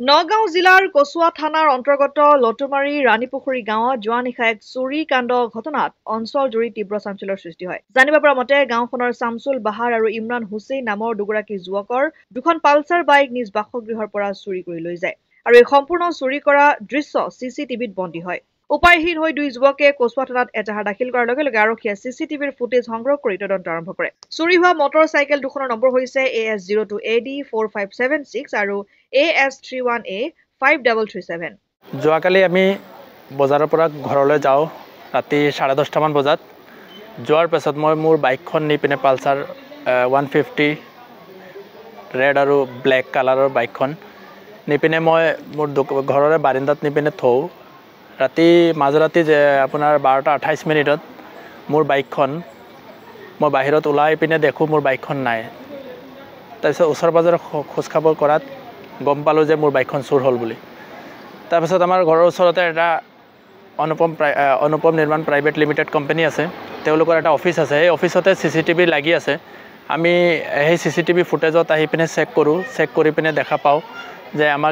নগাঁও জিলাৰ কচুৱা থানাৰ অন্তৰ্গত লটুমাৰী ৰাণীপুখুৰী গাঁৱত যোৱা নিশা এক চুৰি কাণ্ড ঘটনাত অঞ্চল জুৰি তীব্ৰ চাঞ্চল্যৰ সৃষ্টি হয়। জানিব পৰা মতে গাঁওখনৰ শামছুল বাহাৰ আৰু ইমৰান হুছেইন নামৰ দুগৰাকী যুৱকৰ দুখন পালচাৰ বাইক নিজ বাসগৃহৰ পৰা চুৰি কৰি লৈ যায় আৰু এই সম্পূৰ্ণ চুৰি কৰা দৃশ্য চিচিটিভিত বন্দী হয়। উপায়হীন হৈ দুই যুৱকে কচুৱা থানাত এজাহাৰ দাখিল কৰাৰ লগে লগে আৰক্ষীয়ে চিচিটিভিৰ ফুটেজ সংগ্ৰহ কৰি তদন্ত আৰম্ভ কৰে। চুৰি হোৱা মটৰ চাইকেল দুখনৰ নম্বৰ হৈছে AS02AD 4576 আৰু AS31A 5337। যোৱাকালি আমি বজাৰৰ পৰা ঘৰলৈ যাওঁ ৰাতি 10:30 মান বজাত। যোৱাৰ পাছত মই মোৰ বাইকখন নি পিনে পালচাৰ 150 ৰেড আৰু ব্লেক কালাৰৰ বাইকখন নি পিনে মই মোৰ ঘৰৰে বাৰিন্দাত নি পিনে থওঁ। ৰাতি মাজৰাতি আপোনাৰ 12:28 মিনিটত মোৰ বাইকখন মই বাহিৰত ওলাই পিনে দেখোঁ মোৰ বাইকখন নাই। তাৰপিছত ওচৰ পাজৰে খোজ খাবৰ কৰাত গম পালোঁ যে মোৰ বাইকখন চুৰ হ'ল বুলি। তাৰপিছত আমাৰ ঘৰৰ ওচৰতে এটা অনুপম নিৰ্মাণ প্ৰাইভেট লিমিটেড কোম্পানী আছে। তেওঁলোকৰ এটা অফিচ আছে, সেই অফিচতে চিচিটিভি লাগি আছে। আমি সেই চিচিটিভি ফুটেজত আহি পিনে চেক কৰি পিনে দেখা পাওঁ যে আমাৰ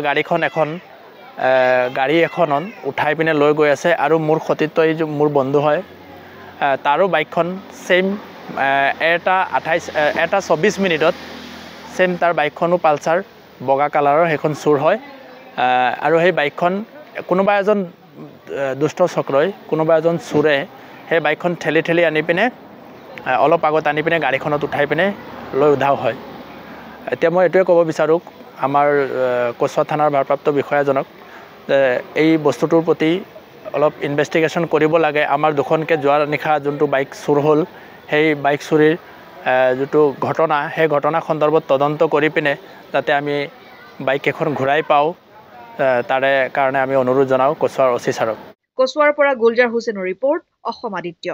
গাড়ী এখনত উঠাই পিনে লৈ গৈ আছে আৰু মোৰ সতীৰ্থ মোৰ বন্ধু হয়, তাৰো বাইকখন ছেইম 1:24 মিনিটত ছেইম তাৰ বাইকখনো পালচাৰ বগা কালাৰৰ সেইখন চুৰ হয়। আৰু সেই বাইকখন কোনোবা এজন দুষ্ট চক্ৰই কোনোবা এজন চোৰে সেই বাইকখন ঠেলি আনি পিনে অলপ আগত আনি পিনে গাড়ীখনত উঠাই পিনে লৈ উধাও হয়। এতিয়া মই এইটোৱে ক'ব বিচাৰোঁ আমাৰ কচুৱা থানাৰ ভাৰপ্ৰাপ্ত বিষয়াজনক যে এই বস্তুটোৰ প্ৰতি অলপ ইনভেষ্টিগেশ্যন কৰিব লাগে। আমাৰ দুখনকৈ যোৱা নিশা যোনটো বাইক চুৰ হ'ল, সেই বাইক চুৰিৰ যিটো ঘটনা, সেই ঘটনা সন্দৰ্ভত তদন্ত কৰি পিনে যাতে আমি বাইককেইখন ঘূৰাই পাওঁ, তাৰে কাৰণে আমি অনুৰোধ জনাওঁ কচুৱাৰ OC ছাৰক। কচুৱাৰ পৰা গুলজাৰ হুছেইনৰ ৰিপৰ্ট, অসম আদিত্য।